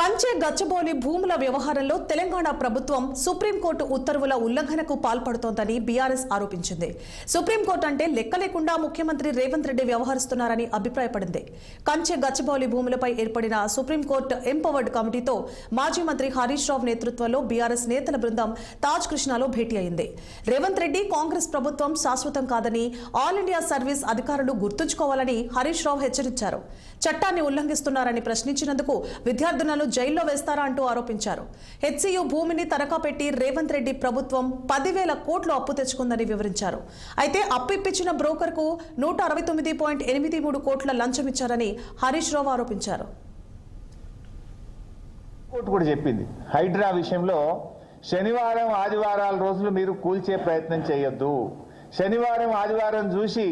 కంచె గచ్చబౌలి భూముల వ్యవహారంలో తెలంగాణ ప్రభుత్వం సుప్రీంకోర్టు ఉత్తర్వుల ఉల్లంఘనకు పాల్పడుతోందని బీఆర్ఎస్ ఆరోపించింది. సుప్రీంకోర్టు అంటే లెక్క లేకుండా ముఖ్యమంత్రి రేవంత్ రెడ్డి వ్యవహరిస్తున్నారని అభిప్రాయపడింది. కంచె గచ్చబౌలి భూములపై ఏర్పడిన సుప్రీంకోర్టు ఎంపవర్డ్ కమిటీతో మాజీ మంత్రి హరీష్ రావు నేతృత్వంలో బీఆర్ఎస్ నేతల బృందం తాజ్ కృష్ణాలో భేటీ అయింది. రేవంత్ రెడ్డి కాంగ్రెస్ ప్రభుత్వం శాశ్వతం కాదని ఆల్ ఇండియా సర్వీస్ అధికారులు గుర్తుంచుకోవాలని హరీష్ రావు హెచ్చరించారు. చట్టాన్ని ఉల్లంఘిస్తున్నారని ప్రశ్నించినందుకు విద్యార్థులను జైల్లో వేస్తారా అంటూ ఆరోపించారు. హెచ్సియు భూమిని తనఖా పెట్టి రేవంత్ రెడ్డి ప్రభుత్వం 10,000 కోట్లు అప్పు తెచ్చుకుందని వివరించారు. అయితే అప్పు ఇప్పించిన బ్రోకర్ కు 169.83 కోట్ల లంచం ఇచ్చారని హరీష్ రావు ఆరోపించారు. కోర్టు కూడా చెప్పింది హైడ్రా విషయంలో శనివారం ఆదివారాల రోజులు మీరు కూల్చే ప్రయత్నం చేయొద్దు, శనివారం ఆదివారం చూసి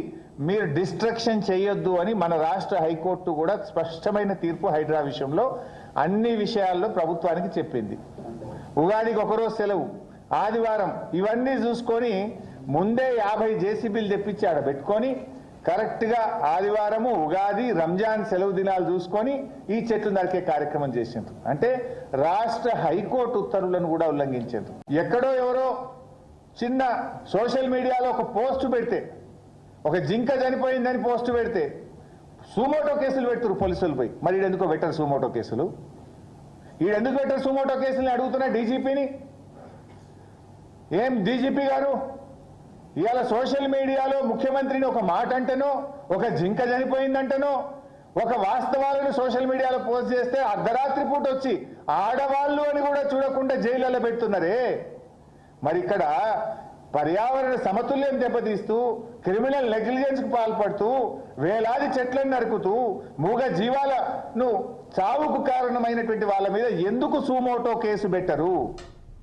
మీరు డిస్ట్రక్షన్ చేయొద్దు అని మన రాష్ట్ర హైకోర్టు కూడా స్పష్టమైన తీర్పు హైడ్రా విషయంలో అన్ని విషయాల్లో ప్రభుత్వానికి చెప్పింది. ఉగాదికి ఒకరోజు సెలవు, ఆదివారం ఇవన్నీ చూసుకొని ముందే 50 జేసీబీలు తెప్పించి ఆడ పెట్టుకొని కరెక్ట్గా ఆదివారము ఉగాది రంజాన్ సెలవు దినాలు చూసుకొని ఈ చెట్లు నరికే కార్యక్రమం చేసిండ్రు. అంటే రాష్ట్ర హైకోర్టు ఉత్తర్వులను కూడా ఉల్లంఘించారు. ఎక్కడో ఎవరో చిన్న సోషల్ మీడియాలో ఒక పోస్టు పెడితే, ఒక జింక చనిపోయిందని పోస్టు పెడితే సూమోటో కేసులు పెడుతురు పోలీసులు పోయి. మరి ఈడెందుకో పెట్టరు సూమోటో కేసులు, ఈడెందుకు పెట్టరు సూమోటో కేసులని అడుగుతున్నా డీజీపీని. ఏం డీజీపీ గారు, ఇవాళ సోషల్ మీడియాలో ముఖ్యమంత్రిని ఒక మాట అంటేనో, ఒక జింక చనిపోయిందంటేనో, ఒక వాస్తవాలను సోషల్ మీడియాలో పోస్ట్ చేస్తే అర్ధరాత్రి పూట వచ్చి ఆడవాళ్ళు అని కూడా చూడకుండా జైళ్ళలో పెడుతున్నారే. మరి ఇక్కడ పర్యావరణ సమతుల్యం దెబ్బతీస్తూ, క్రిమినల్ నెగ్లిజెన్స్కు పాల్పడుతూ, వేలాది చెట్లను నరుకుతూ, మూగ జీవాలను చావుకు కారణమైనటువంటి వాళ్ళ మీద ఎందుకు సూమోటో కేసు పెట్టరు?